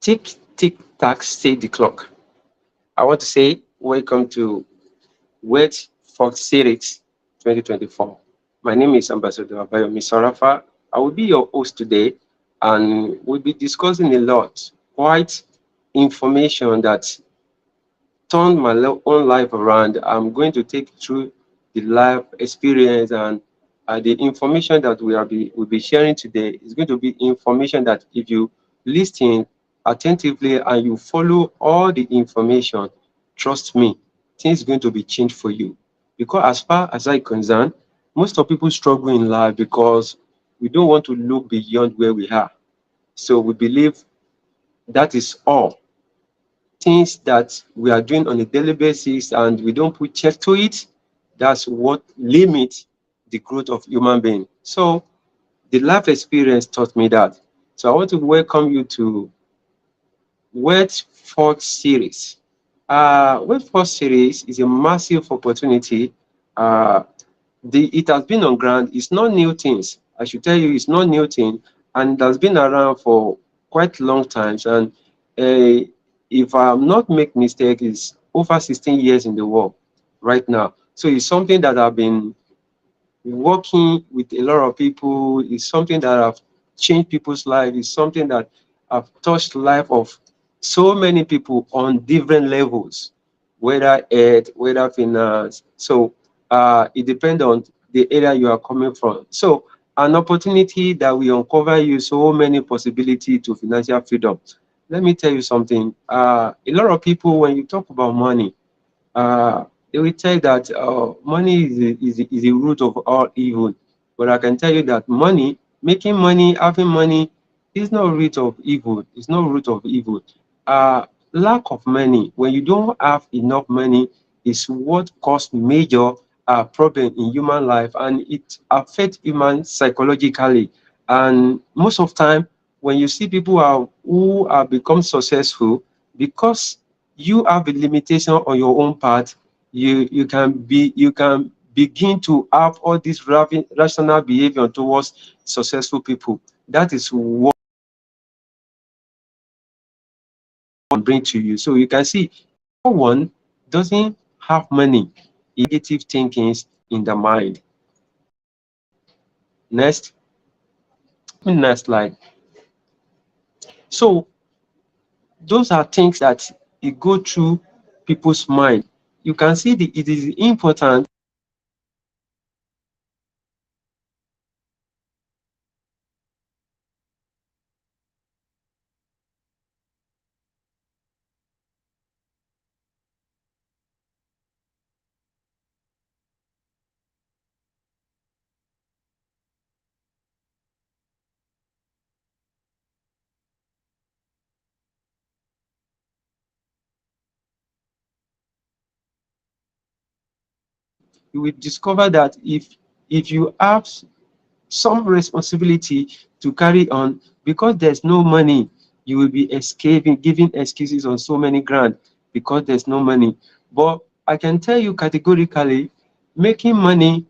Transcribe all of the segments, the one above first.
Tick, tick, tack, say the clock. I want to say welcome to Wet Fox Series 2024. My name is Ambassador Abayomi Sarafa. I will be your host today, and we'll be discussing a lot, quite information that turned my own life around. I'm going to take you through the life experience and the information that we'll be sharing today is going to be information that if you listen attentively and you follow all the information, trust me, things are going to be changed for you. Because as far as I'm concerned, most of people struggle in life because we don't want to look beyond where we are. So we believe that is all things that we are doing on a daily basis and we don't put check to it, that's what limits the growth of human being. So the life experience taught me that. So I want to welcome you to Word Fourth Series. Word Fourth Series is a massive opportunity. Uh, it has been on ground. It's not new things. I should tell you, it's not new thing, and it has been around for quite long times. And if I'm not make mistake, it's over 16 years in the world right now. So it's something that I've been working with a lot of people. It's something that have changed people's life. It's something that have touched the life of so many people on different levels, whether ed, whether finance. So it depends on the area you are coming from. So an opportunity that will uncover you so many possibilities to financial freedom. Let me tell you something. A lot of people, when you talk about money, uh, they will tell that money is the root of all evil. But I can tell you that money, making money, having money, is not root of evil. It's not root of evil. Lack of money, when you don't have enough money, is what causes major problem in human life, and it affects human psychologically. And most of time, when you see people who are become successful, because you have a limitation on your own part, you can begin to have all this rational behavior towards successful people. That is what I bring to you. So you can see no one doesn't have money, negative thinkings in the mind. Next slide. So those are things that it go through people's mind. You can see it is important. You will discover that if you have some responsibility to carry on, because there's no money, you will be escaping, giving excuses on so many grounds because there's no money. But I can tell you categorically, making money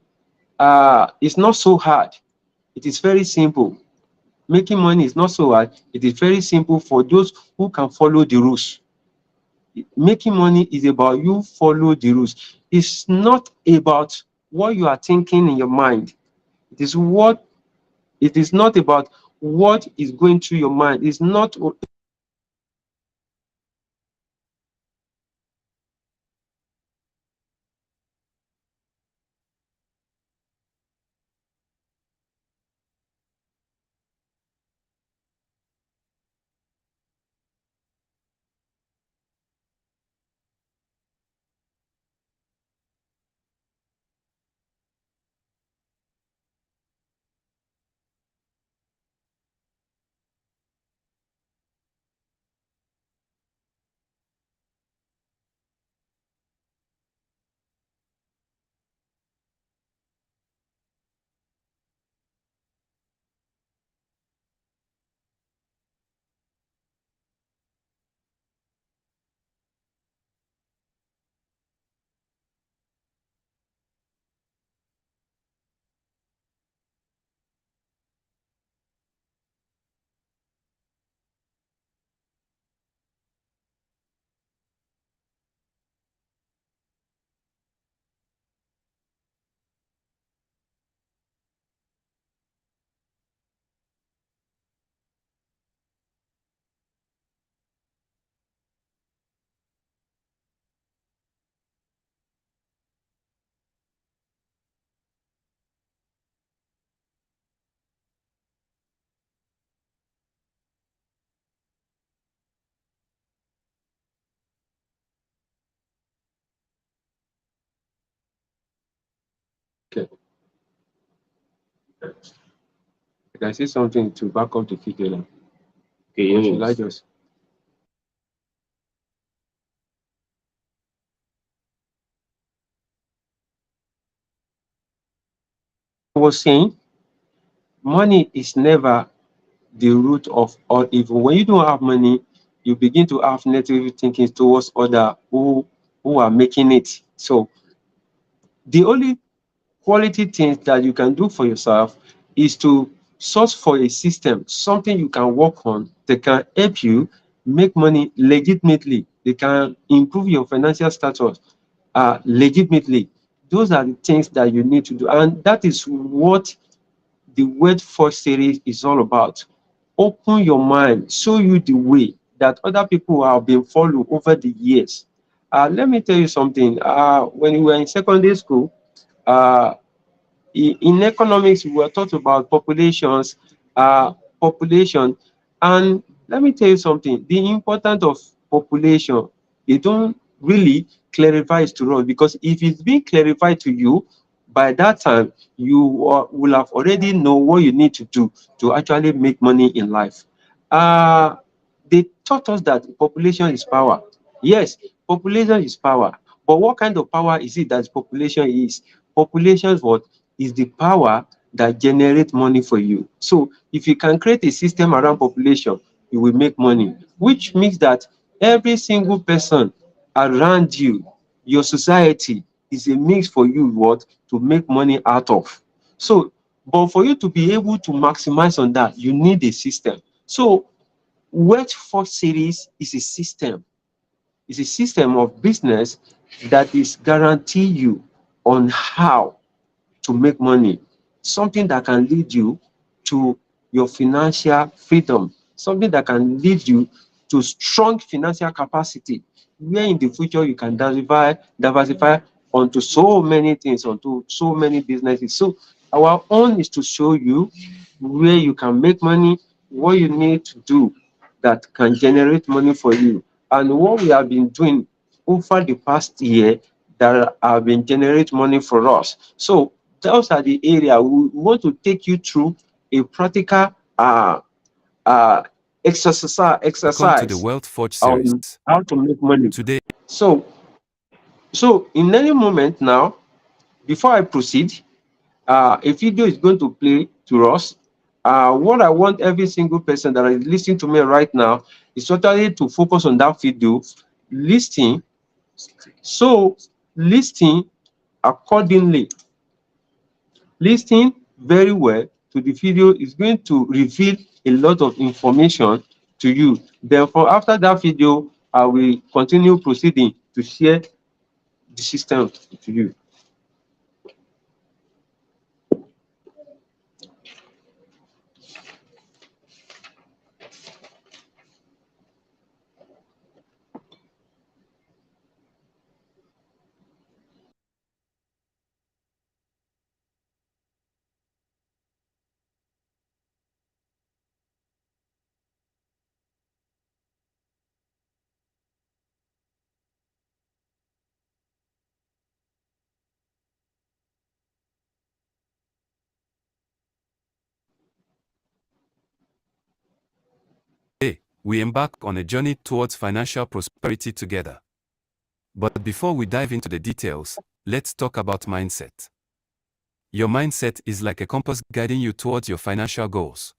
is not so hard. It is very simple. Making money is not so hard. It is very simple for those who can follow the rules. Making money is about you follow the rules. It's not about what you are thinking in your mind. It is what it is not about what is going through your mind. It's not Okay. I can say something to back up the figure now. Okay, Or should I yes. just? I was saying money is never the root of all evil. When you don't have money, you begin to have negative thinking towards other who are making it. So the only quality things that you can do for yourself is to source for a system, something you can work on that can help you make money legitimately. They can improve your financial status legitimately. Those are the things that you need to do. And that is what the Word First series is all about. Open your mind, show you the way that other people have been following over the years. Let me tell you something. When we were in secondary school, uh, in economics, we were taught about populations, population, and let me tell you something. The importance of population, they don't really clarify it to us because if it's being clarified to you, by that time you will have already know what you need to do to actually make money in life. Uh, they taught us that population is power. Yes, population is power, but what kind of power is it that population is? Population is what is the power that generates money for you. So if you can create a system around population, you will make money, which means that every single person around you, your society, is a mix for you what to make money out of. So, but for you to be able to maximize on that, you need a system. So, Wealth First series is a system. It's a system of business that is guarantee you on how to make money, something that can lead you to your financial freedom, something that can lead you to strong financial capacity, where in the future you can diversify onto so many things, onto so many businesses. So our own is to show you where you can make money, what you need to do that can generate money for you. And what we have been doing over the past year that have been generate money for us. So those are the area we want to take you through a practical uh, exercise Welcome to the exercise Wealth Forge series. on how to make money. Today, So, so in any moment now, before I proceed, a video is going to play to us. What I want every single person that is listening to me right now is totally to focus on that video, listening. So, listening accordingly. Listening very well to the video is going to reveal a lot of information to you. Therefore, after that video, I will continue proceeding to share the system to you. we embark on a journey towards financial prosperity together. But before we dive into the details, let's talk about mindset. Your mindset is like a compass guiding you towards your financial goals.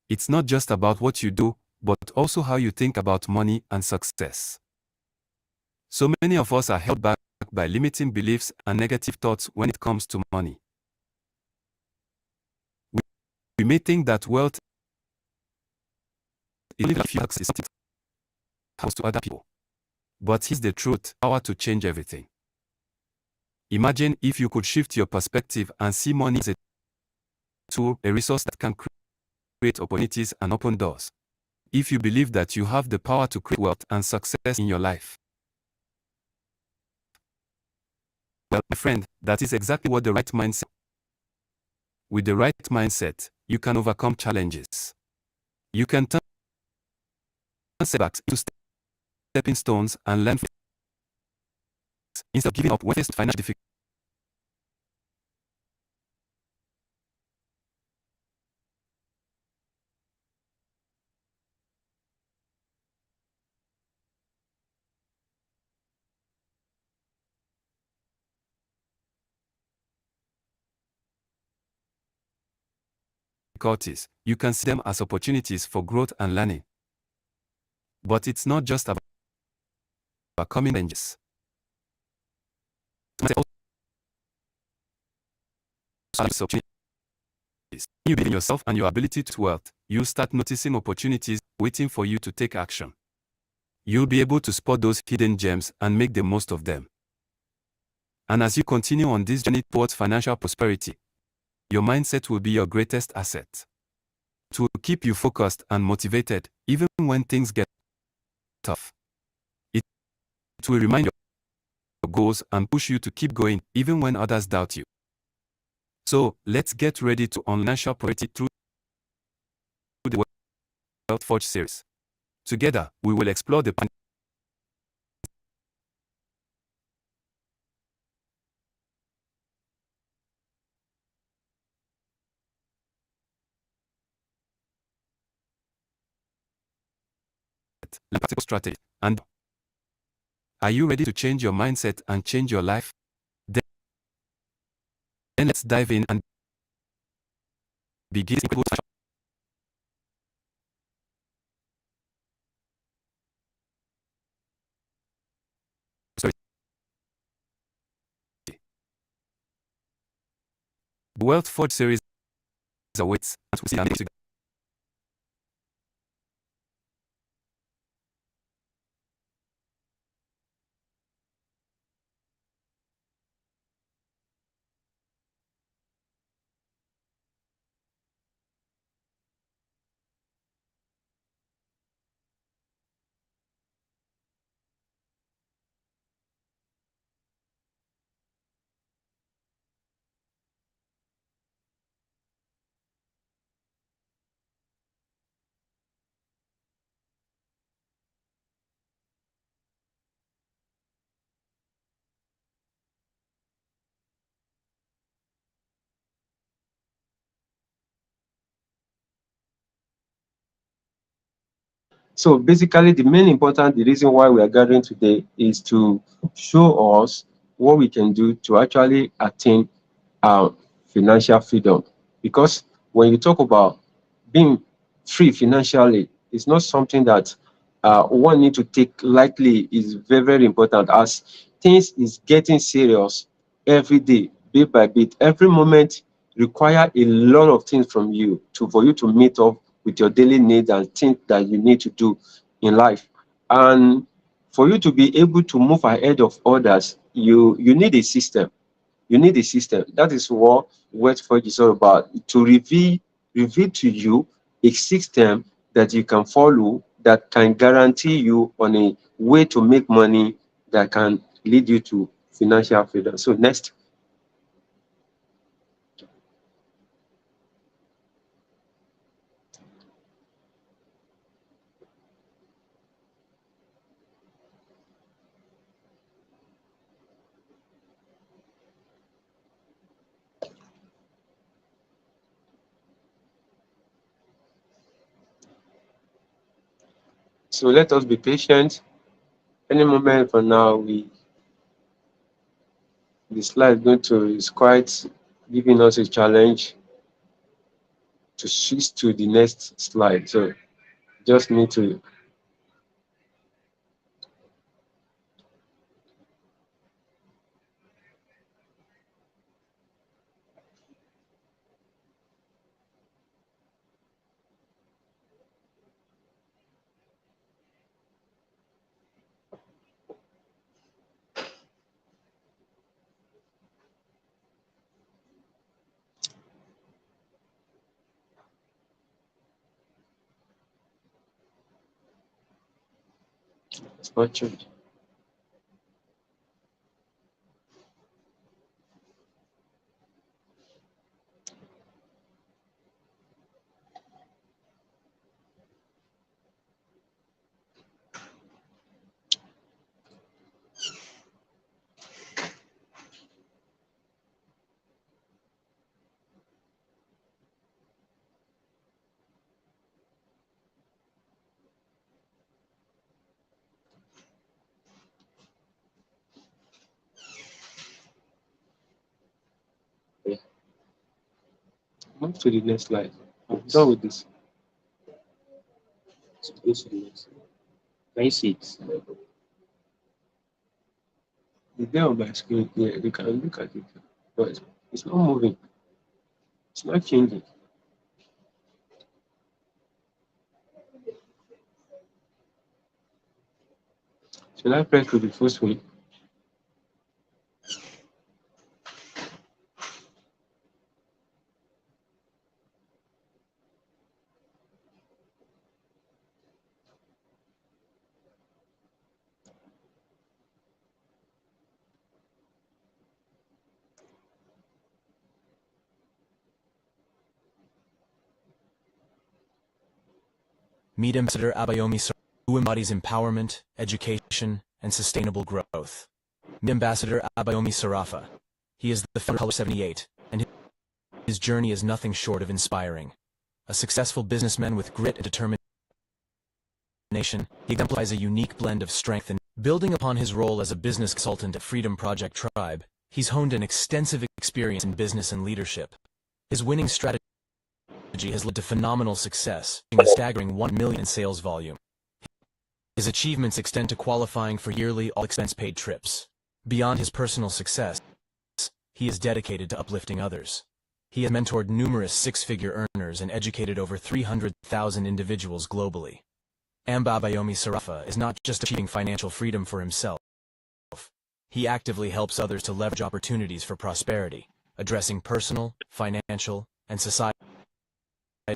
It's not just about what you do, but also how you think about money and success. So many of us are held back by limiting beliefs and negative thoughts when it comes to money. We may think that wealth is only a few bucks is something that happens to other people. But here's the truth: power to change everything. Imagine if you could shift your perspective and see money as a tool, a resource that can create opportunities and open doors. If you believe that you have the power to create wealth and success in your life, well, my friend, that is exactly what the right mindset. With the right mindset, you can overcome challenges. You can turn setbacks into stepping stones and learn from instead of giving up when faced financial difficulties. difficulties, you can see them as opportunities for growth and learning. But it's not just about overcoming challenges. Opportunities. You believe in yourself and your ability to wealth, you start noticing opportunities waiting for you to take action. You'll be able to spot those hidden gems and make the most of them. And as you continue on this journey towards financial prosperity, your mindset will be your greatest asset. It will keep you focused and motivated even when things get tough. It will remind you of your goals and push you to keep going even when others doubt you. So, let's get ready to unleash financial prosperity through the Wealth Forge series. Together, we will explore the practical strategy. And are you ready to change your mindset and change your life? Then let's dive in and begin. The Wealth Forge series awaits, and we'll see you next week. So basically, the reason why we are gathering today is to show us what we can do to actually attain our financial freedom. Because when you talk about being free financially, it's not something that one need to take lightly. Is very, very important as things is getting serious every day, bit by bit. Every moment require a lot of things from you for you to meet up with your daily needs and things that you need to do in life. And for you to be able to move ahead of others, you need a system. You need a system. That is what Westforge is all about. To reveal to you a system that you can follow that can guarantee you on a way to make money that can lead you to financial freedom. So next. So let us be patient. Any moment from now, the slide is quite giving us a challenge to switch to the next slide. So just need to spot change. Okay. Move to the next slide. done with this. So go to the next. Can you see it? The day on my screen here, you can look at it, but it's not moving. It's not changing. Should I press to the full screen? Meet Ambassador Abayomi Sarafa, who embodies empowerment, education, and sustainable growth. Meet Ambassador Abayomi Sarafa. He is the founder of Color 78, and his journey is nothing short of inspiring. A successful businessman with grit and determination, he exemplifies a unique blend of strength and building upon his role as a business consultant at Freedom Project Tribe. He's honed an extensive experience in business and leadership. His winning strategy has led to phenomenal success, a staggering 1 million in sales volume. His achievements extend to qualifying for yearly all-expense-paid trips. Beyond his personal success, he is dedicated to uplifting others. He has mentored numerous six-figure earners and educated over 300,000 individuals globally. Abayomi Sarafa is not just achieving financial freedom for himself. He actively helps others to leverage opportunities for prosperity, addressing personal, financial, and societal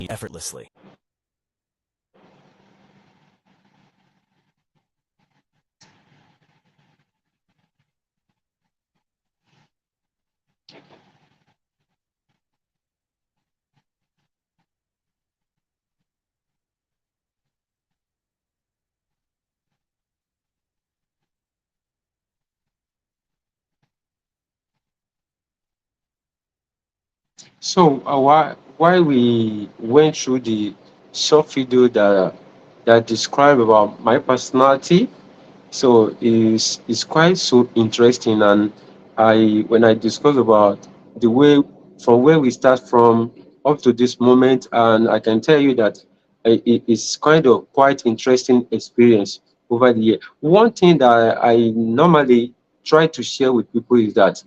effortlessly. So why we went through the short video that describe about my personality, so is quite so interesting. And I when I discuss about the way from where we start from up to this moment, and I can tell you that it's kind of quite interesting experience over the year. One thing that I normally try to share with people is that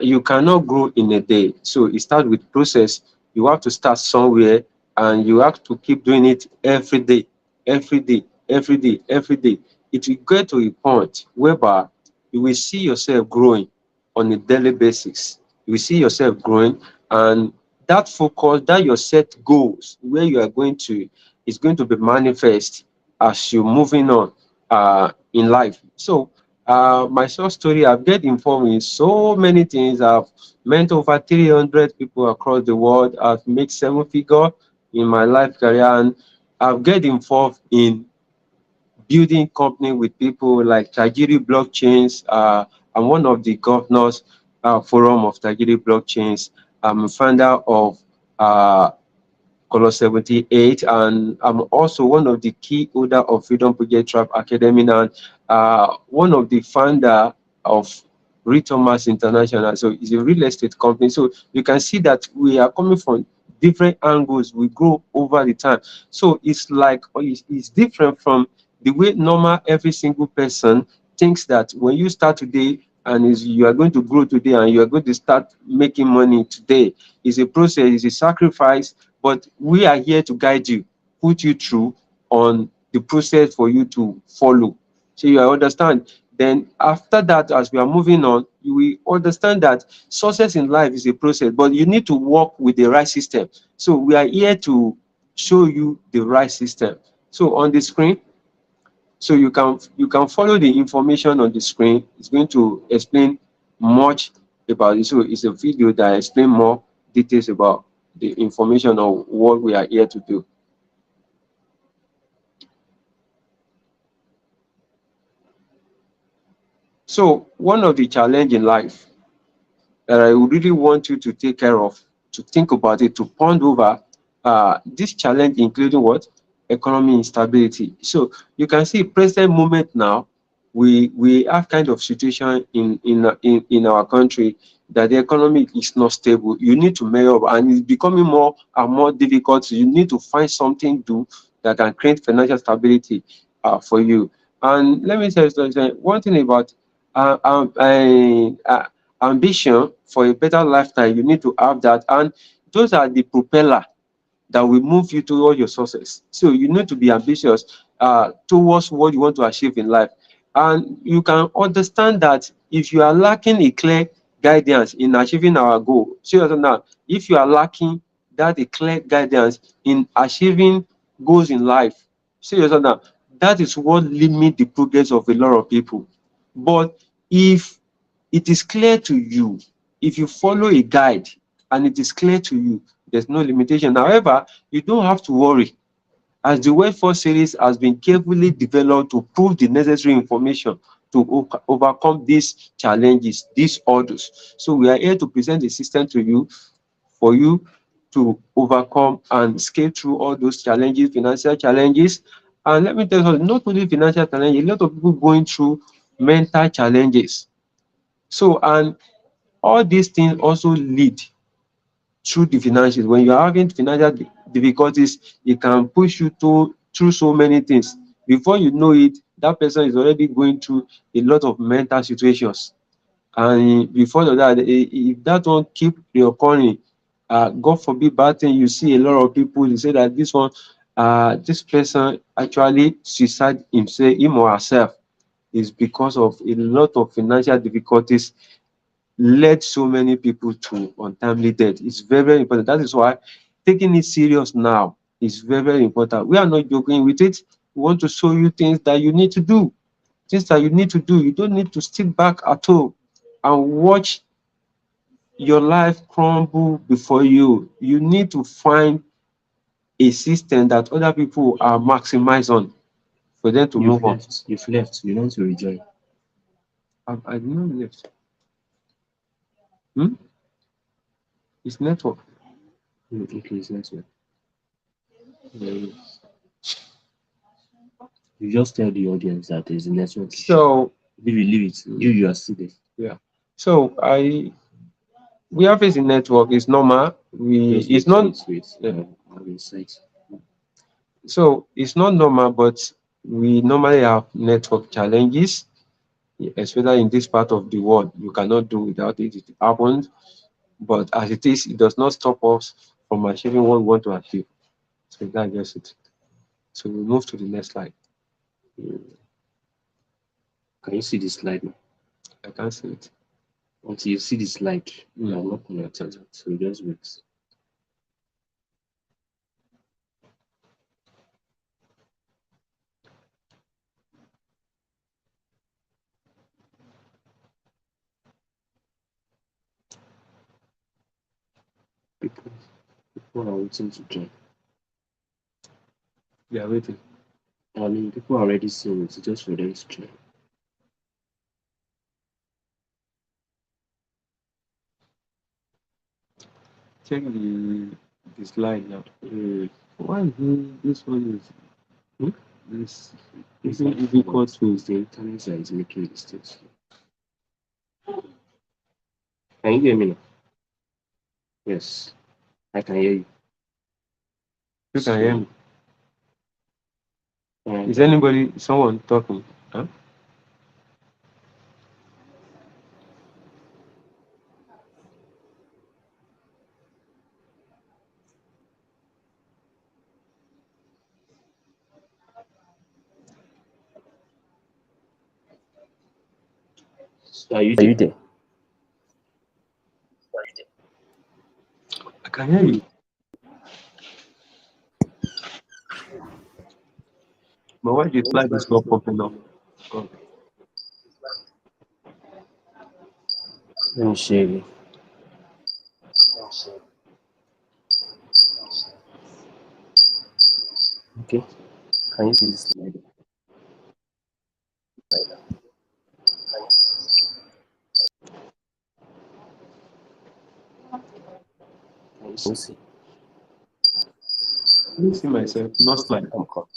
you cannot grow in a day. So it starts with process. You have to start somewhere, and you have to keep doing it every day, every day, every day, every day. It will get to a point whereby you will see yourself growing on a daily basis. You will see yourself growing, and that focus, that your set goals, where you are going to, is going to be manifest as you're moving on in life. So my short story, I've get involved in so many things. I've met over 300 people across the world. I've made 7 figures in my life career, and I've get involved in building company with people like Tajiri Blockchains. I'm one of the governors forum of Tajiri Blockchains. I'm a founder of Color 78, and I'm also one of the key holder of Freedom Project Tribe Academy, and one of the founder of Thomas International. So it's a real estate company. So you can see that we are coming from different angles. We grow over the time. So it's like it's different from the way normal every single person thinks that when you start today and you are going to grow today and you are going to start making money today. It's a process, it's a sacrifice, but we are here to guide you, put you through on the process for you to follow. So you understand. Then after that, as we are moving on, you will understand that success in life is a process, but you need to work with the right system. So we are here to show you the right system. So on the screen, so you can follow the information on the screen. It's going to explain much about it. So it's a video that explains more details about the information of what we are here to do. So one of the challenge in life that I would really want you to take care of, to think about it, to ponder over this challenge, including what? Economy instability. So you can see present moment now, we have kind of situation in our country that the economy is not stable. You need to measure up, and it's becoming more and more difficult. You need to find something to that can create financial stability for you. And let me tell you something. One thing about ambition for a better lifestyle, you need to have that, and those are the propeller that will move you toward your success. So you need to be ambitious towards what you want to achieve in life. And you can understand that if you are lacking a clear guidance in achieving our goal, seriously now, if you are lacking that a clear guidance in achieving goals in life, seriously now, that is what limits the progress of a lot of people. But if it is clear to you, if you follow a guide and it is clear to you, there's no limitation. However, you don't have to worry, as the workforce series has been carefully developed to prove the necessary information to overcome these challenges, these hurdles. So we are here to present the system to you for you to overcome and scale through all those challenges, financial challenges. And let me tell you something, not only financial challenges, a lot of people going through mental challenges. So, and all these things also lead through the finances. When you are having financial difficulties, it can push you through so many things. Before you know it, that person is already going through a lot of mental situations. And before that, if that one keep reoccurring, God forbid bad thing, you see a lot of people, they say that this person actually suicide himself, him or herself, is because of a lot of financial difficulties led so many people to untimely death. It's very, very important. That is why taking it serious now is very, very important. We are not joking with it. We want to show you things that you need to do. Things that you need to do. You don't need to stick back at all and watch your life crumble before you. You need to find a system that other people are maximized on for them to move on. You've left. You want to rejoin. I did not left. Hmm? It's network. Okay, it's next one. You just tell the audience that there's a network issue. So Leave it. You are still there. yeah. So we have a network. It's normal. It's not. Wait. Yeah. I'm inside. So it's not normal, but we normally have network challenges, especially in this part of the world. You cannot do without it. It happens, but as it is, it does not stop us from achieving what we want to achieve. So that's just it. So we move to the next slide. Can you see this slide now? I can't see it. Until you see the slide, you are not connected. So just wait. People are waiting to join. They are waiting. I mean, people are already seeing it. Just for them to join. Check the slide now. Why is this one is this It's isn't difficult to the internet that is making mistakes. Can you hear me now? Yes, I can hear you. you can hear me? And Is someone talking? Huh? are you there? I can hear you. But why the slide is not popping up? Oh. Let me share you. Okay, can you see this slide? Can you see? Let me see myself, not slide. I'm coming.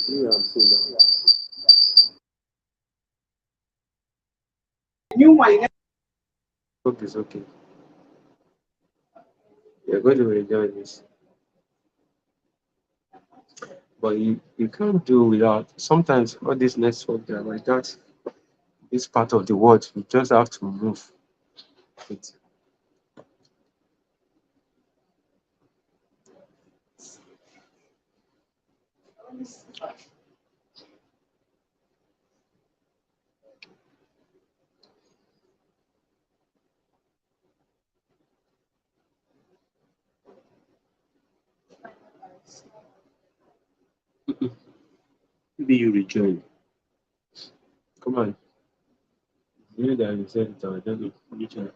Yeah, I'm seeing now. Okay, it's okay. You're going to enjoy this. But you can't do without sometimes all this network that like that, this part of the world, you just have to move it. Maybe you rejoin. Come on. You that you said it, just rejoin.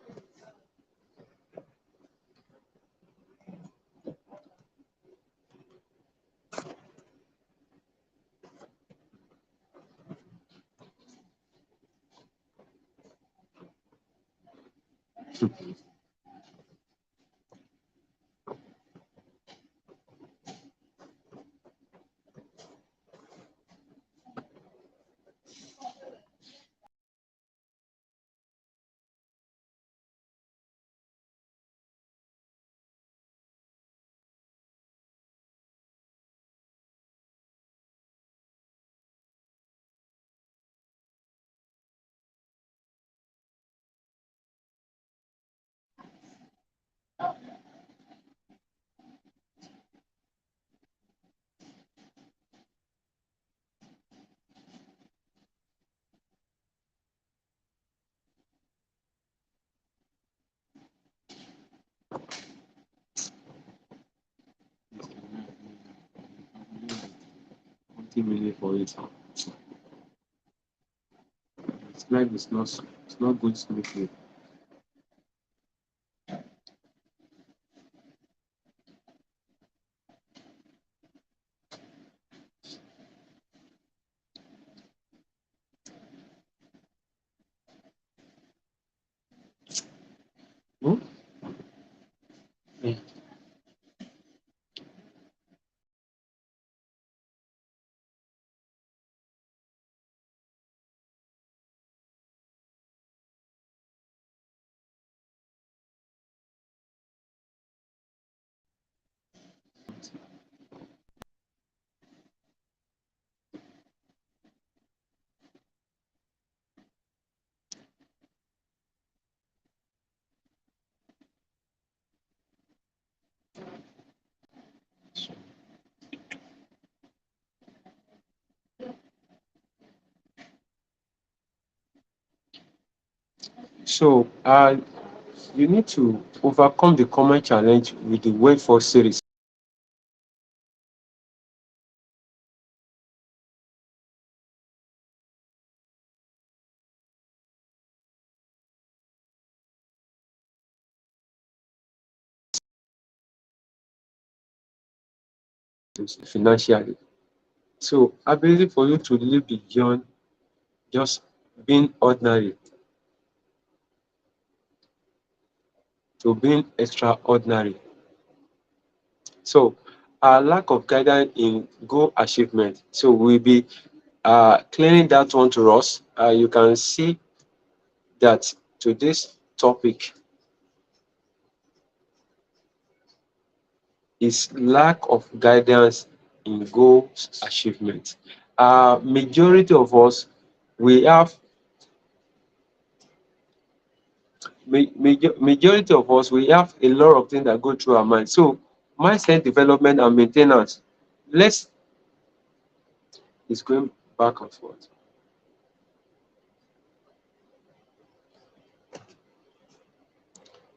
Minutes for it. Life is not it's not going smoothly. Hmm? So you need to overcome the common challenge with the wait for series. Financially. So ability for you to live beyond just being ordinary to being extraordinary. So our lack of guidance in goal achievement. So we'll be clearing that one to us. You can see that today's topic is lack of guidance in goal achievement. Majority of us, we have majority of us, we have a lot of things that go through our mind. So mindset development and maintenance. Let's is going back and forth.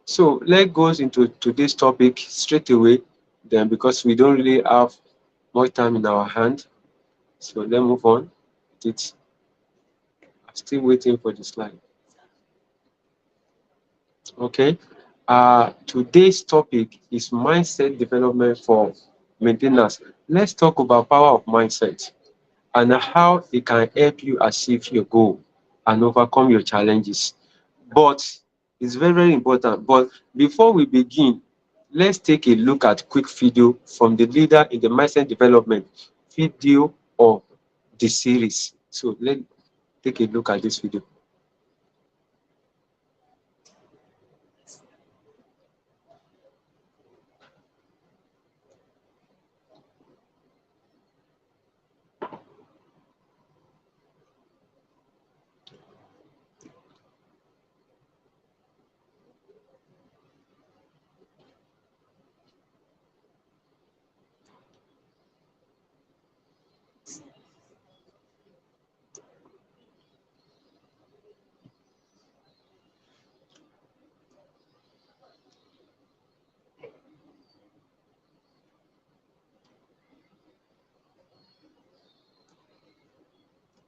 So let's go into today's topic straight away. Then because we don't really have much time in our hand, so let's move on. It's I'm still waiting for the slide. Okay. Today's topic is mindset development for maintenance. Let's talk about power of mindset and how it can help you achieve your goal and overcome your challenges. But it's very, very important. But before we begin, let's take a look at quick video from the leader in the mindset development video of the series. So let's take a look at this video.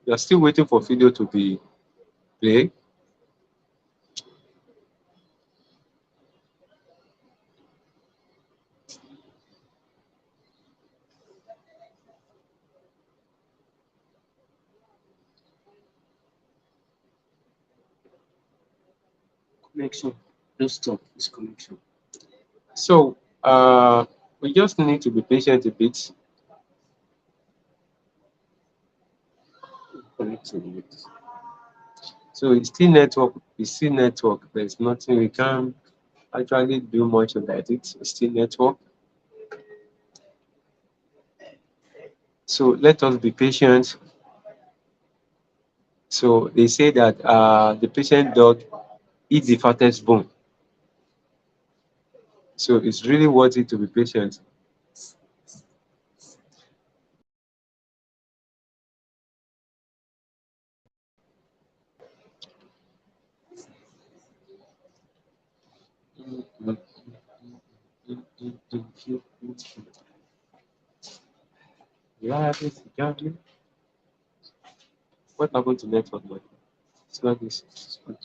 We are still waiting for video to be played. Connection. Don't stop. It's connection. So we just need to be patient a bit. Connecting it. So it's still network. It's still network. There's nothing we can actually do much about it. It's still network. So let us be patient. So they say that the patient dog eats the fattest bone. So it's really worth it to be patient. What happened to network, man? It's not this. It's not.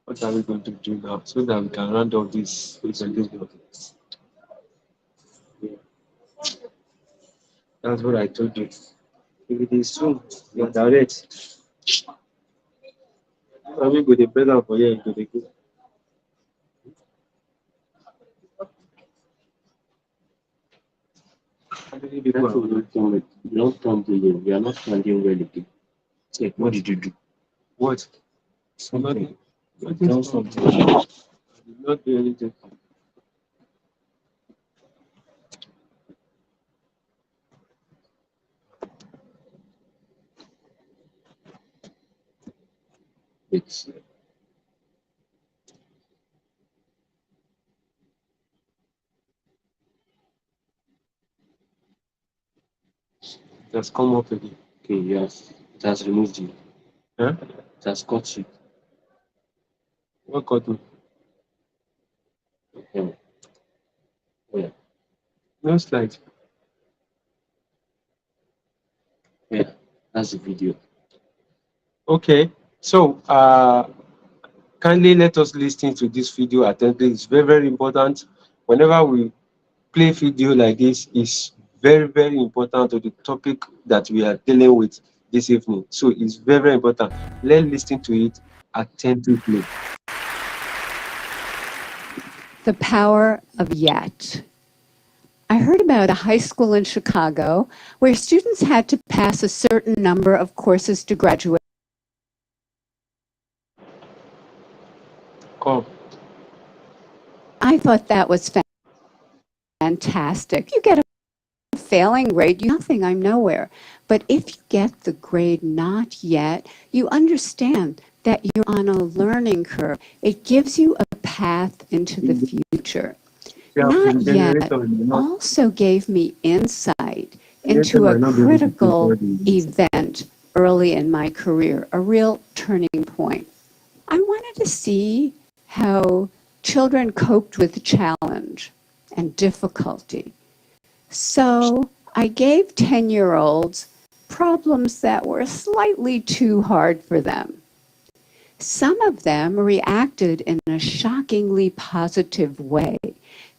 What are we going to do now so that we can round off this presentation? Yeah. That's what I told you. If it is soon, you are direct. I mean, go the present for you, go the go. How many people That's are what not done. Not done doing. We are not standing well again. Check. What did you do? what? Something. Nothing. Done I something. did not do anything. It's Just come up again. okay. Yes. It has removed you. Huh? It has cut you. What got me? Yeah. Yeah. No slide. Yeah. That's the video. Okay. So kindly let us listen to this video attentively. It's very, very important. Whenever we play video like this, it's very, very important to the topic that we are dealing with this evening. So it's very, very important. Let's listen to it attentively. The power of yet. I heard about a high school in Chicago where students had to pass a certain number of courses to graduate. Come. I thought that was fantastic. You get a failing grade, nothing, I'm nowhere. But if you get the grade not yet, you understand that you're on a learning curve. It gives you a path into the future. not yet also gave me insight into a critical event early in my career, a real turning point. I wanted to see how children coped with challenge and difficulty. So I gave 10-year-olds problems that were slightly too hard for them. Some of them reacted in a shockingly positive way.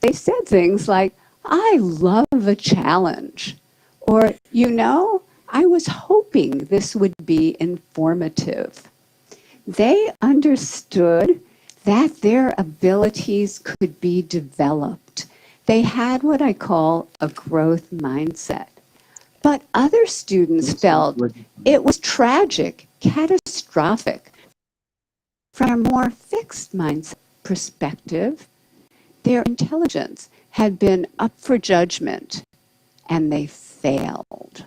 They said things like, "I love a challenge," or, "I was hoping this would be informative." They understood that their abilities could be developed. They had what I call a growth mindset. But other students felt it was tragic, catastrophic. From a more fixed mindset perspective, their intelligence had been up for judgment and they failed.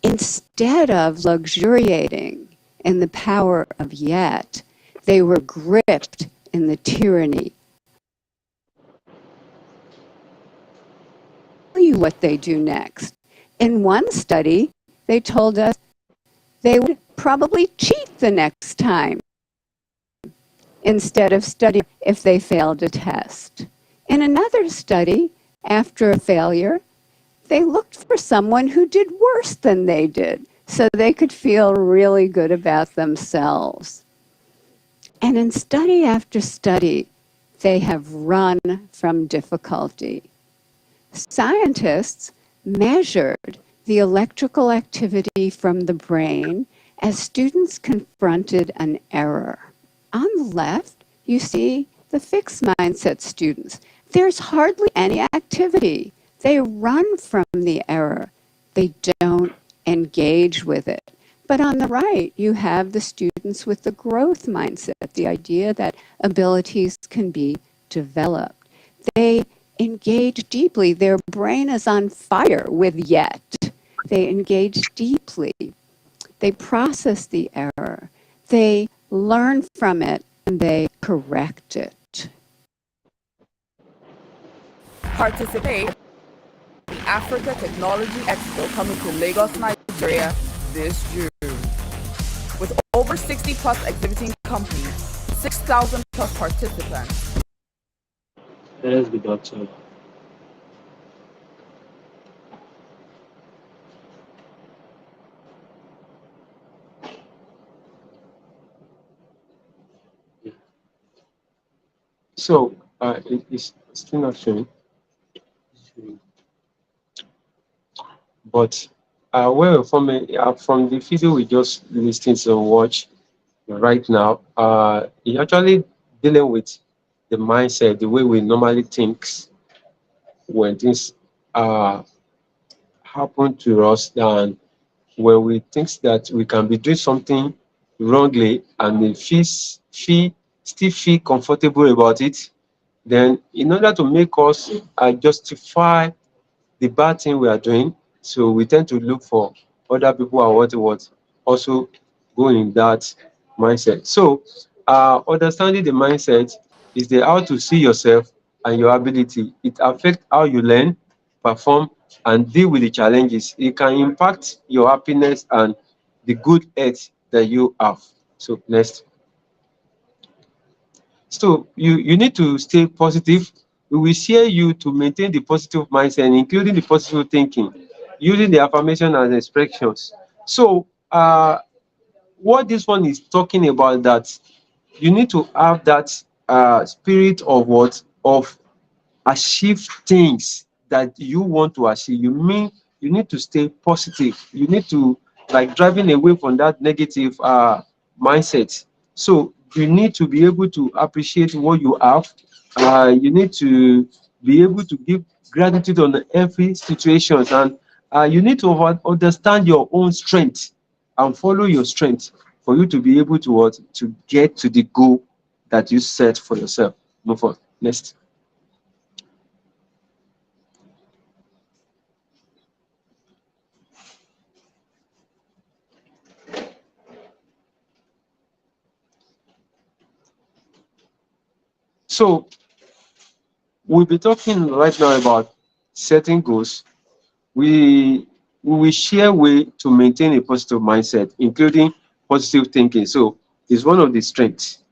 Instead of luxuriating in the power of yet, they were gripped in the tyranny. Tell you what they do next. In one study, they told us they would probably cheat the next time instead of studying if they failed a test. In another study, after a failure, they looked for someone who did worse than they did so they could feel really good about themselves. And in study after study, they have run from difficulty. Scientists measured the electrical activity from the brain as students confronted an error. On the left, you see the fixed mindset students. There's hardly any activity. They run from the error. They don't engage with it. But on the right, you have the students with the growth mindset, the idea that abilities can be developed. They engage deeply. Their brain is on fire with yet. They engage deeply. They process the error. They learn from it and they correct it. Participate in the Africa Technology Expo coming to Lagos, Nigeria this June. With over 60 plus exhibiting companies, 6,000 plus participants. Let us be doctor. So it's still not showing, but well, from the video we just listened to watch right now, it actually dealing with the mindset, the way we normally think when things happen to us, and when we think that we can be doing something wrongly and we still feel comfortable about it, then in order to make us justify the bad thing we are doing, so we tend to look for other people and what also go in that mindset. So understanding the mindset is the how to see yourself and your ability. It affects how you learn, perform, and deal with the challenges. It can impact your happiness and the good health that you have. So next. So you need to stay positive. We will share you to maintain the positive mindset, including the positive thinking, using the affirmation and expressions. So what this one is talking about, that you need to have that spirit of what of achieve things that you want to achieve. You need to stay positive. You need to, like, driving away from that negative mindset. So you need to be able to appreciate what you have. You need to be able to give gratitude on every situation, and you need to understand your own strength and follow your strength for you to be able to to get to the goal that you set for yourself. Move on. Next. So we'll be talking right now about setting goals. We will share way to maintain a positive mindset, including positive thinking. So it's one of the strengths,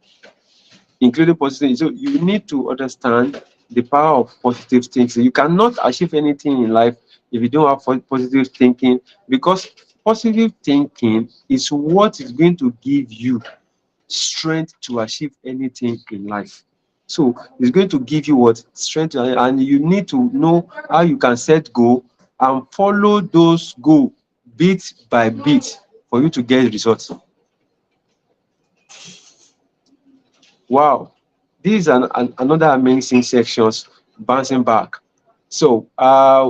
including positive. So you need to understand the power of positive thinking. You cannot achieve anything in life if you don't have positive thinking, because positive thinking is what is going to give you strength to achieve anything in life. So it's going to give you what strength, and you need to know how you can set goal and follow those goal bit by bit for you to get results. Wow, this is another amazing sections, bouncing back. So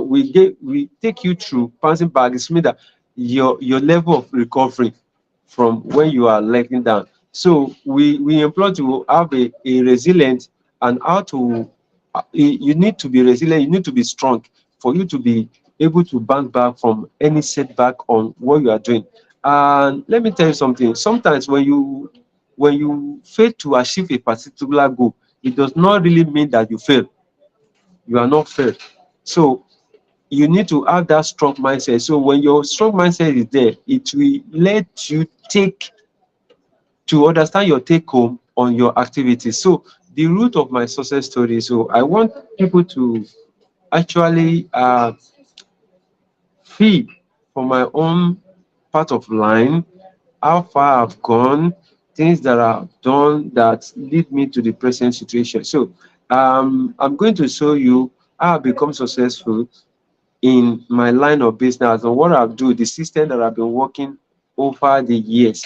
we take you through bouncing back. It's mean that your level of recovery from when you are letting down. So we employ to have a resilient, and how to you need to be resilient, you need to be strong for you to be able to bounce back from any setback on what you are doing. And let me tell you something, sometimes when you fail to achieve a particular goal, it does not really mean that you fail. You are not failed. So you need to have that strong mindset. So when your strong mindset is there, it will let you take to understand your take home on your activities. So the root of my success story. So I want people to actually feel from my own part of line how far I've gone, things that I've done that lead me to the present situation. So I'm going to show you how I've become successful in my line of business and what I've do, the system that I've been working over the years,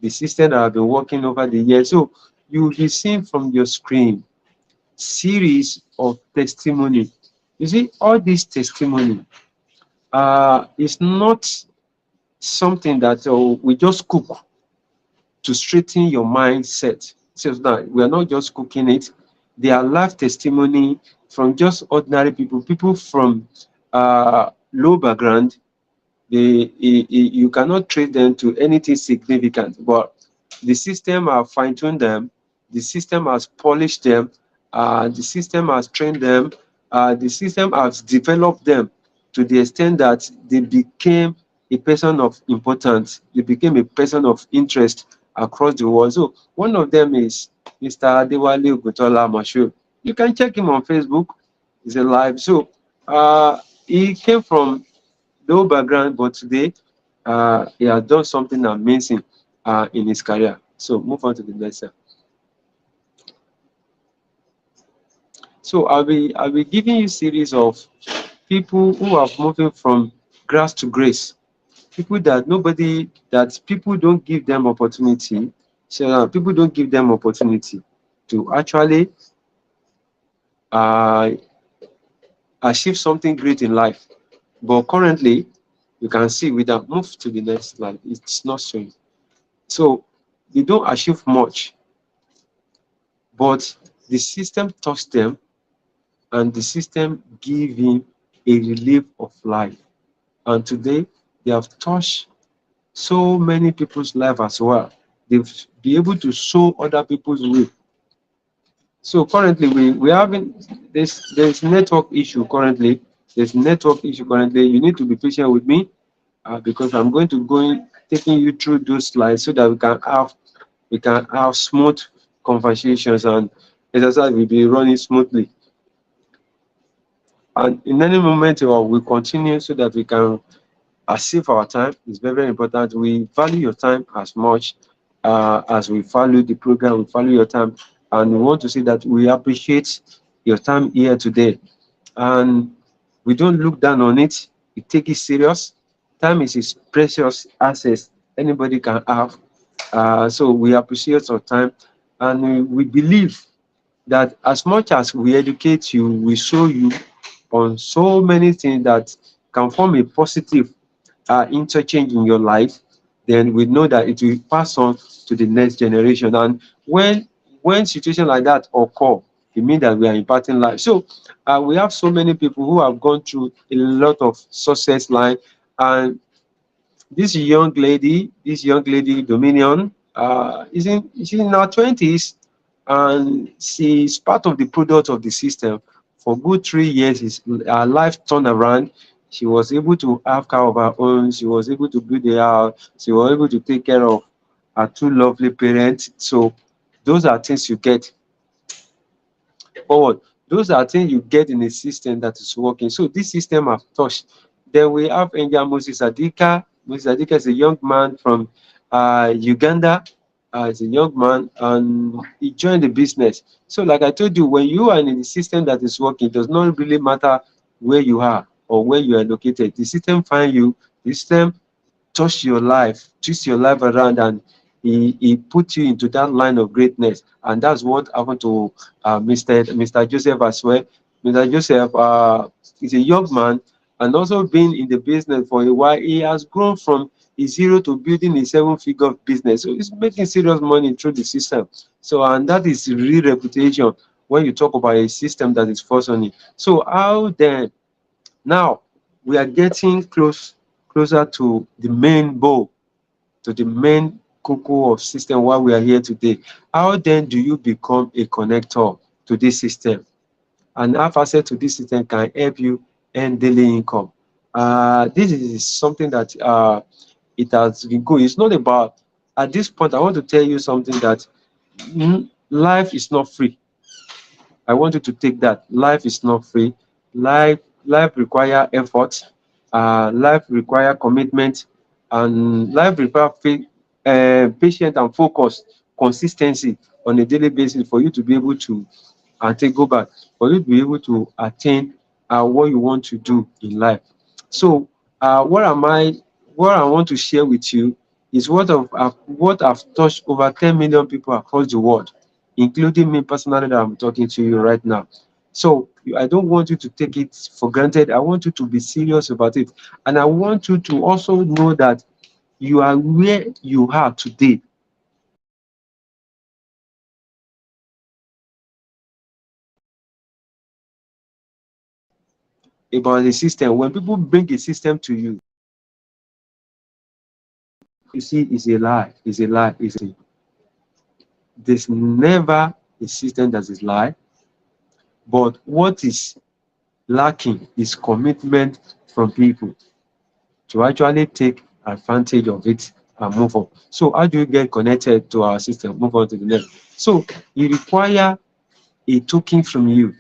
the system that I've been working over the years. So you will be seeing from your screen series of testimony. You see, all this testimony is not something that we just cook to straighten your mindset. So that we are not just cooking it. They are life testimony from just ordinary people, people from low background. You cannot treat them to anything significant, but the system has fine-tuned them, the system has polished them, the system has trained them, the system has developed them to the extent that they became a person of importance, they became a person of interest across the world. So one of them is Mr. Adewale Oguntola Mashu. You can check him on Facebook. He's alive. So he came from low background, but today he has done something amazing in his career. So move on to the next step. So I'll be giving you series of people who are moving from grass to grace. People that people don't give them opportunity. So people don't give them opportunity to actually uh, achieve something great in life. But currently, you can see with that, move to the next slide, it's not showing. So they don't achieve much, but the system touched them, and the system give him a relief of life. And today they have touched so many people's life as well. They've be able to show other people's way. So currently we having there's network issue currently. There's network issue currently. You need to be patient with me because I'm going to taking you through those slides so that we can have smooth conversations, and exercise will be running smoothly. And in any moment we continue so that we can save our time. It's very, very important. We value your time as much as we value the program. We value your time, and we want to say that we appreciate your time here today, and we don't look down on it. We take it serious. Time is a precious asset anybody can have. So we appreciate your time, and we believe that as much as we educate you, we show you on so many things that can form a positive interchange in your life, then we know that it will pass on to the next generation. And when situations like that occur, it means that we are imparting life. So we have so many people who have gone through a lot of success line, and this young lady Dominion she's in her 20s, and she's part of the product of the system For good 3 years, her life turned around. She was able to have car of her own. She was able to build a house. She was able to take care of her two lovely parents. So those are things you get forward. Those are things you get in a system that is working. So this system have touched. Then we have Engineer Moses Adika. Moses Adika is a young man from Uganda. He's a young man and he joined the business. So like I told you, when you are in a system that is working, it does not really matter where you are or where you are located. The system find you, the system touch your life, twist your life around, and he put you into that line of greatness. And that's what happened to Mr. Joseph as well. Mr. Joseph is a young man and also been in the business for a while. He has grown from a zero to building a seven-figure business. So he's making serious money through the system. So, and that is real reputation when you talk about a system that is functioning. So how then, now we are getting closer to the main goal, to the main cocoa of system why we are here today. How then do you become a connector to this system? And have access to this system can help you earn daily income. This is something that it has been good. It's not about, at this point, I want to tell you something that life is not free. I want you to take that. Life is not free. Life require effort. Life require commitment, and life require patience and focus, consistency on a daily basis for you to be able to go back, for you to be able to attain what you want to do in life. So, what I want to share with you is what I've touched over 10 million people across the world, including me personally that I'm talking to you right now. So I don't want you to take it for granted. I want you to be serious about it. And I want you to also know that you are where you are today about the system. When people bring a system to you, you see it's a lie, it's a lie, it's a lie. There's never a system that is lie, but what is lacking is commitment from people to actually take advantage of it and move on. So how do you get connected to our system? Move on to the next. So you require a token from you.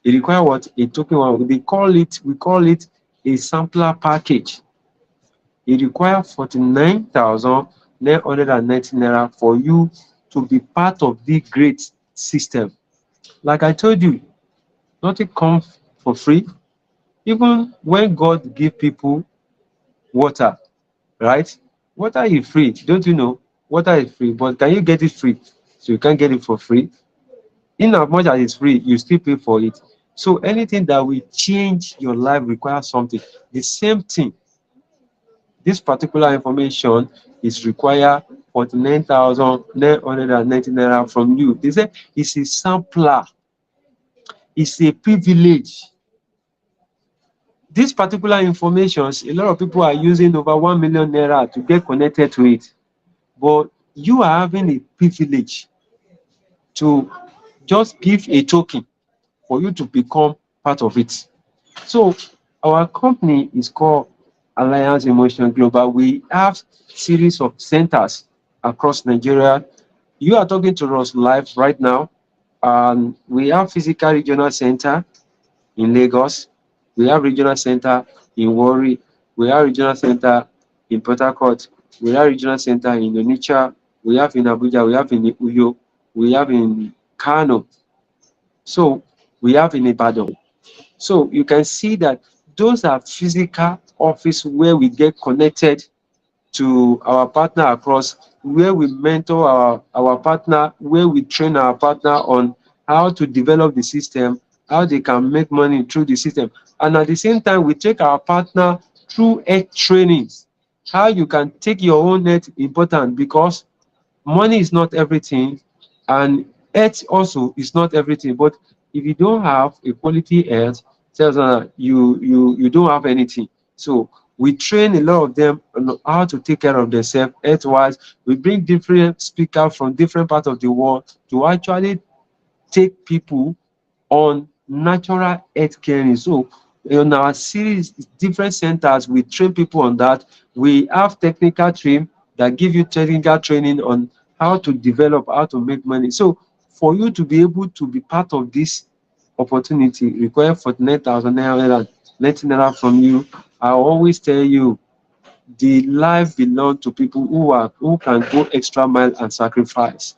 You require what? A token. We call it a sampler package. It requires 49,990 naira for you to be part of the great system. Like I told you, nothing comes for free. Even when God give people water, right? Water is free. Don't you know? Water is free, but can you get it free? So you can't get it for free. In as much as it's free, you still pay for it. So anything that will change your life requires something. The same thing, this particular information is require 49,990 naira from you. They say it's a sampler, it's a privilege. This particular information, a lot of people are using over 1 million naira to get connected to it. But you are having a privilege to just give a token for you to become part of it. So our company is called Alliance Emotion Global. We have series of centers across Nigeria. You are talking to us live right now. We have physical regional center in Lagos. We have regional center in Warri. We have regional center in Port Harcourt. We have regional center in Onitsha. We have in Abuja. We have in Uyo. We have in Kano. So we have in Ibadan. So you can see that those are physical office where we get connected to our partner across, where we mentor our partner, where we train our partner on how to develop the system, how they can make money through the system. And at the same time, we take our partner through health trainings. How you can take your own health important, because money is not everything and health also is not everything. But if you don't have a quality health, tells you don't have anything. So we train a lot of them on how to take care of themselves health wise. We bring different speakers from different parts of the world to actually take people on natural health caring. So in our series, different centers, we train people on that. We have technical training that give you technical training on how to develop, how to make money. So for you to be able to be part of this opportunity, require 49,000 naira, 90 naira from you. I always tell you, the life belongs to people who can go extra mile and sacrifice.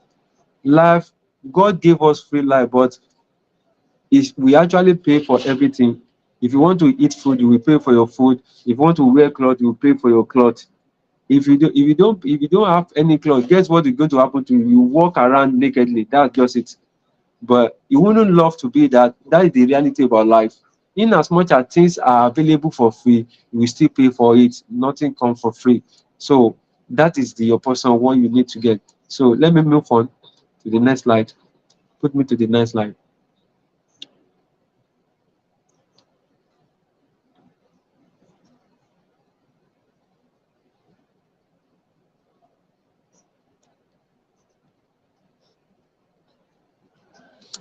Life, God gave us free life, but we actually pay for everything. If you want to eat food, you will pay for your food. If you want to wear clothes, you will pay for your clothes. If you don't have any clothes, guess what is going to happen to you? You walk around nakedly. That's just it. But you wouldn't love to be that. That is the reality about life. In as much as things are available for free, we still pay for it. Nothing comes for free. So that is the opposite of what you need to get. So let me move on to the next slide. Put me to the next slide.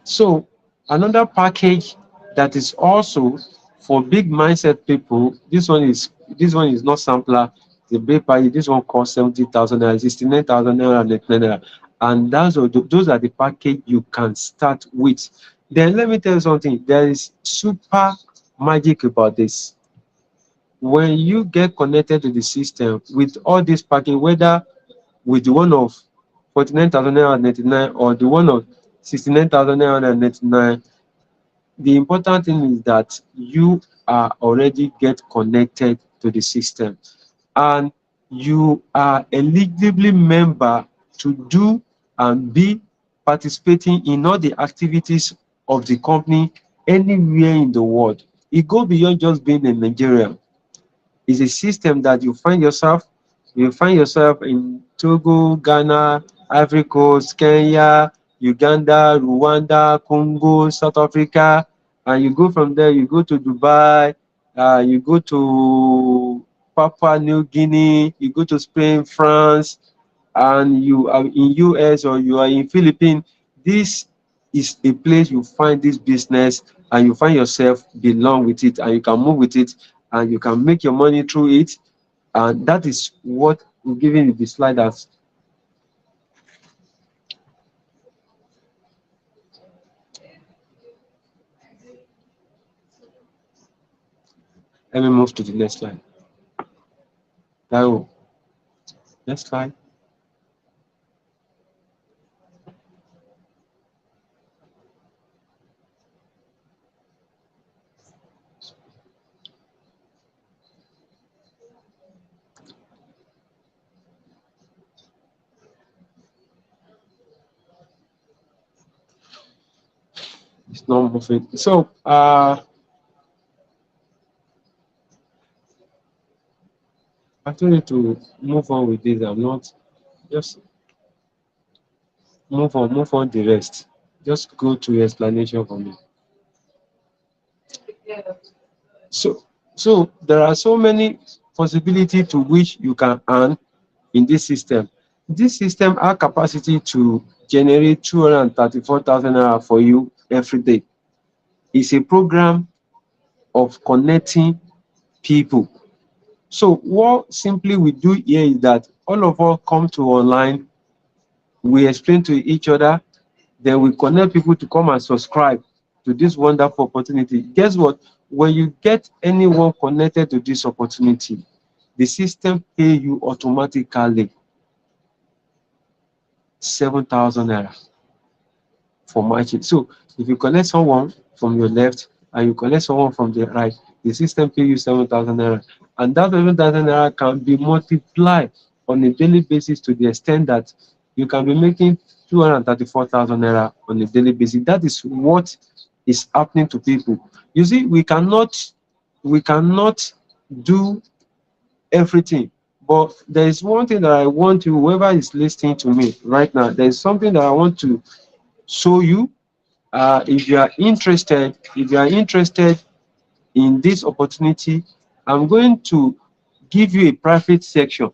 So another package that is also for big mindset people. This one is not sampler. The big package. This one costs 70,000 naira, 69,000 naira, and 99 naira. And those are the package you can start with. Then let me tell you something. There is super magic about this. When you get connected to the system with all this package, whether with the one of 49,000 naira 99 or the one of 69,000 naira 99, the important thing is that you are already get connected to the system and you are eligibly member to do and be participating in all the activities of the company anywhere in the world. It go beyond just being in Nigeria. It's a system that you find yourself in Togo, Ghana, Ivory Coast, Kenya, Uganda, Rwanda, Congo, South Africa, and you go from there, you go to Dubai, you go to Papua New Guinea, you go to Spain, France, and you are in US or you are in Philippines. This is a place you find this business and you find yourself belong with it and you can move with it and you can make your money through it. And that is what we're giving you the slide as. Let me move to the next slide. That next slide. It's not moving. So I told you to move on with this. I'm not just move on the rest. Just go to your explanation for me. So there are so many possibilities to which you can earn in this system. This system has capacity to generate 234,000 naira for you every day. It's a program of connecting people. So what simply we do here is that all of us come to online, we explain to each other, then we connect people to come and subscribe to this wonderful opportunity. Guess what? When you get anyone connected to this opportunity, the system pay you automatically 7,000 naira for matching. So if you connect someone from your left and you connect someone from the right, the system pay you 7,000 naira. And that 7,000 naira can be multiplied on a daily basis to the extent that you can be making 234,000 naira on a daily basis. That is what is happening to people. You see, we cannot do everything. But there is one thing that I want you, whoever is listening to me right now, there is something that I want to show you. If you are interested in this opportunity, I'm going to give you a private section.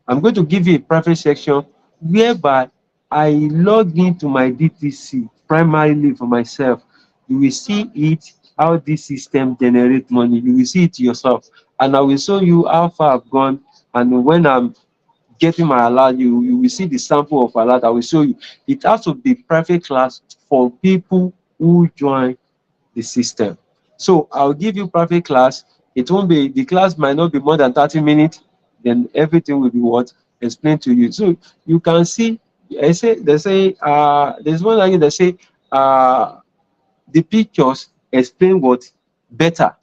I'm going to give you a private section whereby I log into my DTC primarily for myself. You will see it, how this system generates money. You will see it yourself. And I will show you how far I've gone. And when I'm getting my alert, you will see the sample of alert. I will show you. It has to be private class for people who join the system. So I'll give you private class. It won't be, the class might not be more than 30 minutes. Then everything will be what? Explained to you. So you can see, there's one again, they say, the pictures explain what? Better.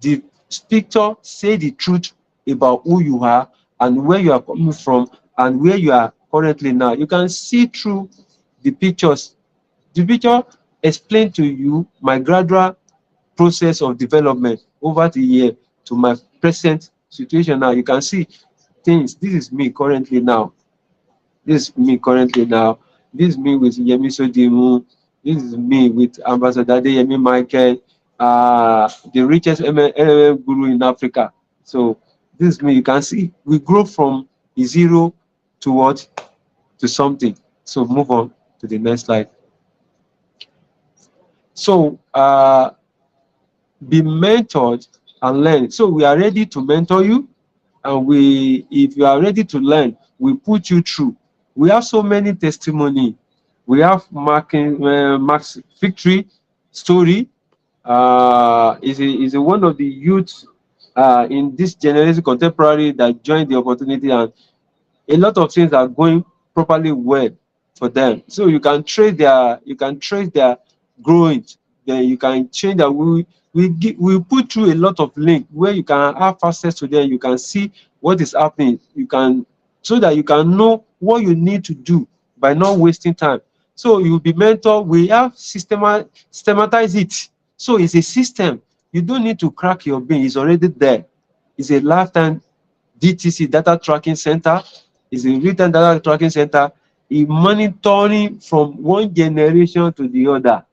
The picture say the truth about who you are and where you are coming from and where you are currently now. You can see through the pictures. The picture explain to you my gradual process of development over the year to my present situation now. You can see things. This is me currently now. This is me currently now. This is me with Yemi Sodimu. This is me with Ambassador Yemi Michael, the richest LLM guru in Africa. So this is me. You can see we grow from zero to what? To something. So move on to the next slide. So be mentored and learn. So we are ready to mentor you, and if you are ready to learn, we put you through. We have so many testimony. We have Max victory story. Is one of the youth in this generation contemporary that joined the opportunity, and a lot of things are going properly well for them. So you can trace their growth. Then you can change that. We put through a lot of link where you can have access to them. You can see what is happening. You can, so that you can know what you need to do by not wasting time. So you'll be mentored. We have systematize it. So it's a system. You don't need to crack your brain. It's already there. It's a lifetime DTC, data tracking center. Is a real-time data tracking center. Is monitoring from one generation to the other.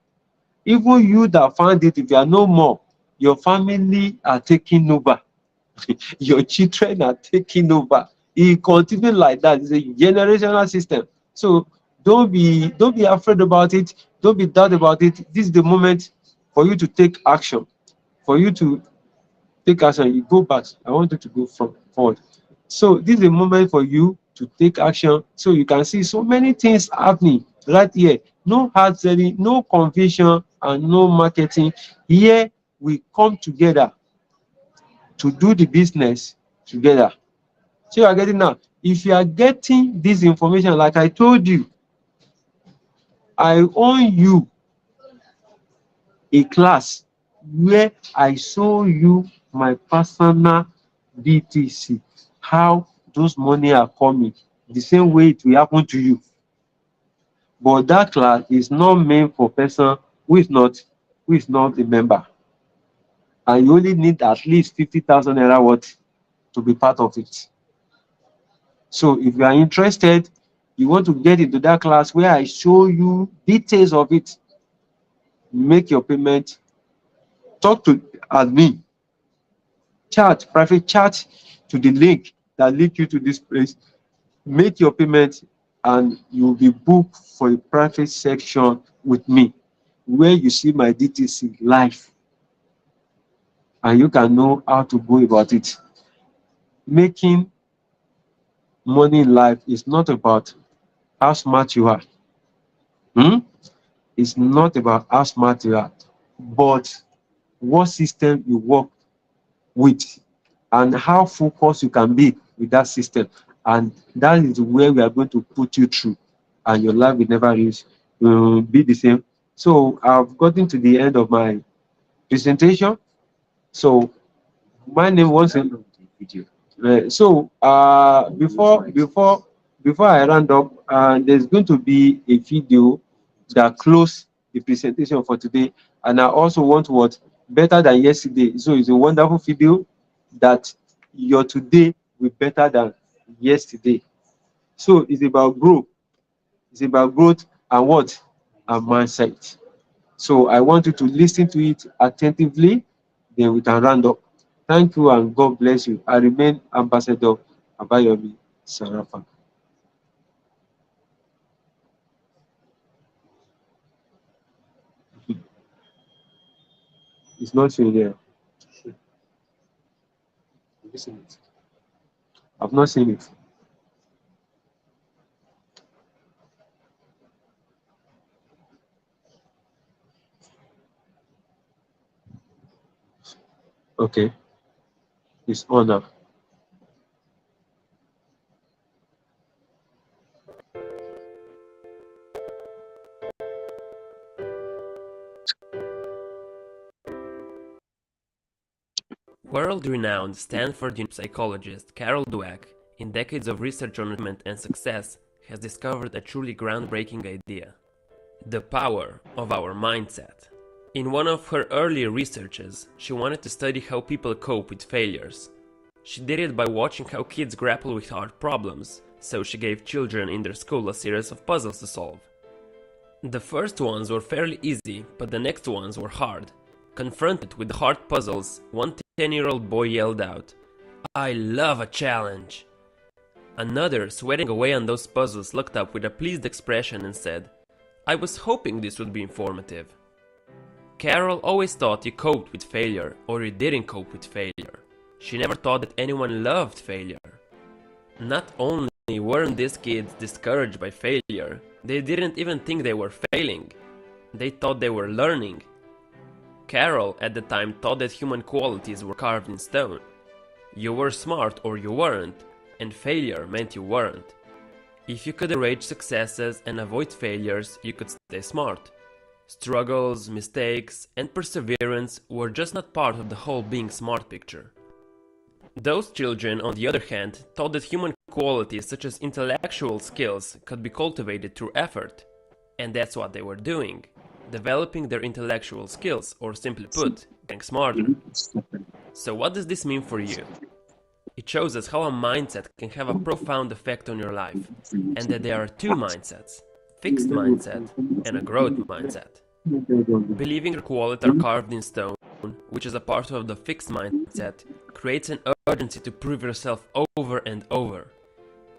Even you that found it, if you are no more, your family are taking over. Your children are taking over. It continues like that. It's a generational system. So don't be afraid about it. Don't be doubt about it. This is the moment for you to take action. For you to take action. You go back. I want you to go forward. So this is a moment for you to take action. So you can see so many things happening right here. No hard selling, no confusion, and no marketing. Here we come together to do the business together. So you are getting now. If you are getting this information, like I told you, I own you a class where I show you my personal DTC, how those money are coming, the same way it will happen to you. But that class is not meant for person who is not a member. And you only need at least 50,000 naira worth to be part of it. So if you are interested, you want to get into that class where I show you details of it, make your payment, talk to admin, private chat to the link that link you to this place, make your payment, and you will be booked for a private section with me where you see my DTC live, and you can know how to go about it. Making money in life is not about how smart you are. It's not about how smart you are, but what system you work with and how focused you can be with that system. And that is where we are going to put you through, and your life will never be the same. So I've gotten to the end of my presentation. So my name was video. Before I round up, there's going to be a video that close the presentation for today, and I also want what better than yesterday. So it's a wonderful video that your today will be better than yesterday. So it's about growth. It's about growth and what? And mindset. So I want you to listen to it attentively, then we can round up. Thank you and God bless you. I remain Ambassador Abayomi Sarafa. It's not in here. Have you seen it? I've not seen it. Okay, it's honor. World-renowned Stanford University psychologist Carol Dweck, in decades of research on achievement and success, has discovered a truly groundbreaking idea: the power of our mindset. In one of her earlier researches, she wanted to study how people cope with failures. She did it by watching how kids grapple with hard problems, so she gave children in their school a series of puzzles to solve. The first ones were fairly easy, but the next ones were hard. Confronted with the hard puzzles, one 10-year-old boy yelled out, "I love a challenge!" Another, sweating away on those puzzles, looked up with a pleased expression and said, "I was hoping this would be informative." Carol always thought you coped with failure, or you didn't cope with failure. She never thought that anyone loved failure. Not only weren't these kids discouraged by failure, they didn't even think they were failing. They thought they were learning. Carol at the time thought that human qualities were carved in stone. You were smart or you weren't, and failure meant you weren't. If you could arrange successes and avoid failures, you could stay smart. Struggles, mistakes, and perseverance were just not part of the whole being smart picture. Those children, on the other hand, thought that human qualities such as intellectual skills could be cultivated through effort. And that's what they were doing, developing their intellectual skills, or simply put, getting smarter. So what does this mean for you? It shows us how a mindset can have a profound effect on your life, and that there are two mindsets: fixed mindset and a growth mindset. Believing your qualities are carved in stone, which is a part of the fixed mindset, creates an urgency to prove yourself over and over.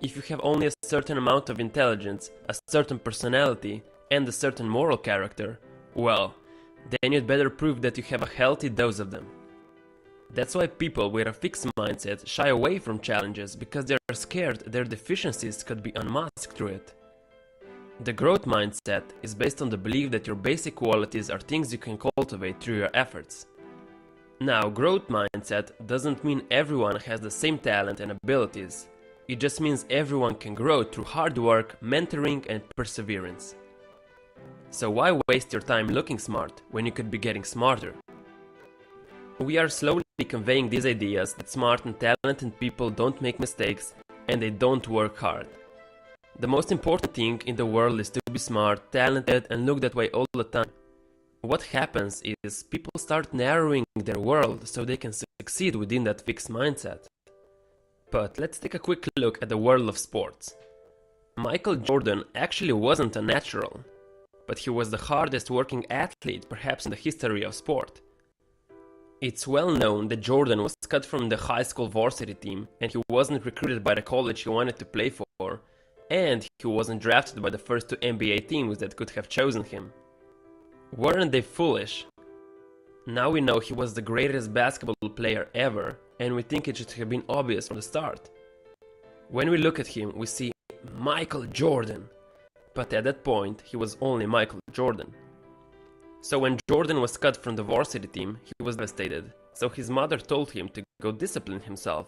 If you have only a certain amount of intelligence, a certain personality, and a certain moral character, well, then you'd better prove that you have a healthy dose of them. That's why people with a fixed mindset shy away from challenges, because they are scared their deficiencies could be unmasked through it. The growth mindset is based on the belief that your basic qualities are things you can cultivate through your efforts. Now, growth mindset doesn't mean everyone has the same talent and abilities. It just means everyone can grow through hard work, mentoring, and perseverance. So why waste your time looking smart when you could be getting smarter? We are slowly conveying these ideas that smart and talented people don't make mistakes and they don't work hard. The most important thing in the world is to be smart, talented, and look that way all the time. What happens is people start narrowing their world so they can succeed within that fixed mindset. But let's take a quick look at the world of sports. Michael Jordan actually wasn't a natural, but he was the hardest working athlete perhaps in the history of sport. It's well known that Jordan was cut from the high school varsity team and he wasn't recruited by the college he wanted to play for, and he wasn't drafted by the first two NBA teams that could have chosen him. Weren't they foolish? Now we know he was the greatest basketball player ever, and we think it should have been obvious from the start. When we look at him, we see Michael Jordan, but at that point he was only Michael Jordan. So when Jordan was cut from the varsity team, he was devastated, so his mother told him to go discipline himself.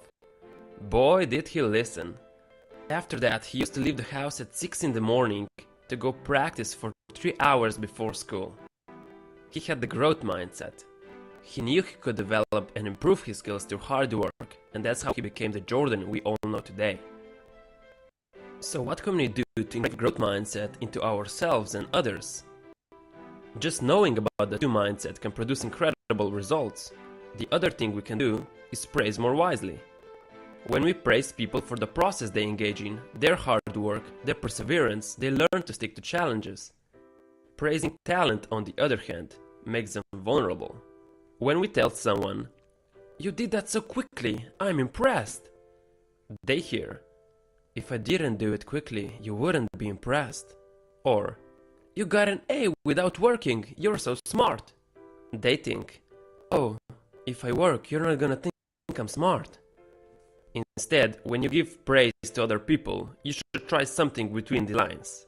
Boy, did he listen. After that, he used to leave the house at 6 in the morning to go practice for 3 hours before school. He had the growth mindset. He knew he could develop and improve his skills through hard work, and that's how he became the Jordan we all know today. So what can we do to integrate growth mindset into ourselves and others? Just knowing about the two mindset can produce incredible results. The other thing we can do is praise more wisely. When we praise people for the process they engage in, their hard work, their perseverance, they learn to stick to challenges. Praising talent, on the other hand, makes them vulnerable. When we tell someone, "You did that so quickly, I'm impressed," they hear, "If I didn't do it quickly, you wouldn't be impressed." Or, "You got an A without working, you're so smart." They think, oh, if I work, you're not gonna think I'm smart. Instead, when you give praise to other people, you should try something between the lines.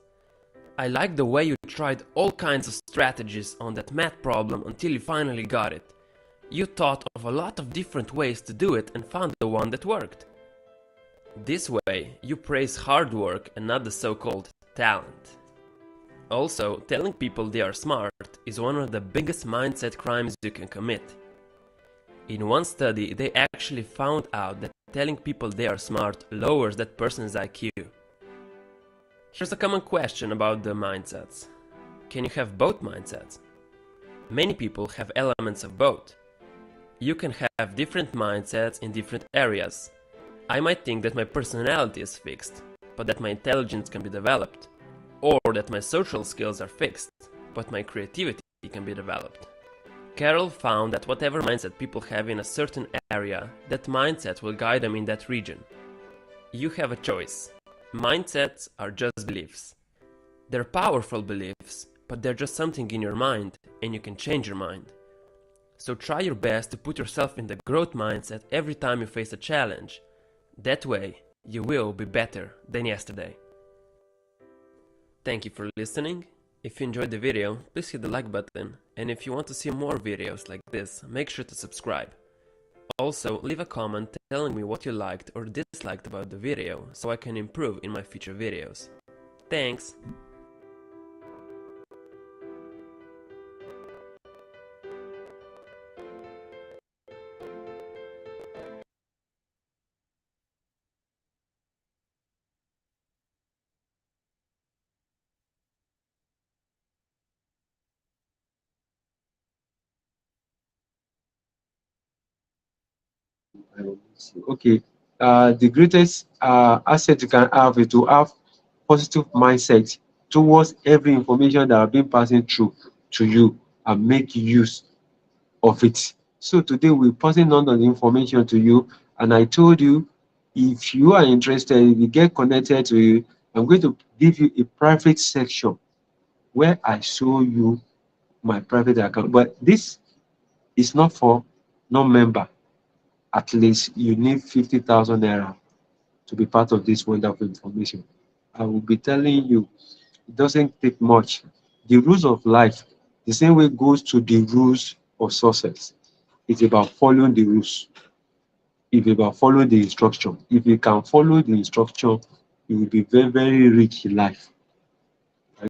I like the way you tried all kinds of strategies on that math problem until you finally got it. You thought of a lot of different ways to do it and found the one that worked. This way, you praise hard work and not the so-called talent. Also, telling people they are smart is one of the biggest mindset crimes you can commit. In one study, they actually found out that telling people they are smart lowers that person's IQ. Here's a common question about the mindsets. Can you have both mindsets? Many people have elements of both. You can have different mindsets in different areas. I might think that my personality is fixed, but that my intelligence can be developed. Or that my social skills are fixed, but my creativity can be developed. Carol found that whatever mindset people have in a certain area, that mindset will guide them in that region. You have a choice. Mindsets are just beliefs. They're powerful beliefs, but they're just something in your mind, and you can change your mind. So try your best to put yourself in the growth mindset every time you face a challenge. That way, you will be better than yesterday. Thank you for listening. If you enjoyed the video, please hit the like button, and if you want to see more videos like this, make sure to subscribe. Also, leave a comment telling me what you liked or disliked about the video, so I can improve in my future videos. Thanks! Okay. The greatest asset you can have is to have positive mindset towards every information that have been passing through to you and make use of it. So today we're passing on the information to you, and I told you if you are interested, if you get connected to you, I'm going to give you a private section where I show you my private account. But this is not for non-member. At least you need 50,000 naira to be part of this wonderful information. I will be telling you, it doesn't take much. The rules of life, the same way goes to the rules of success. It's about following the rules. It's about following the instruction. If you can follow the instruction, you will be very, very rich in life.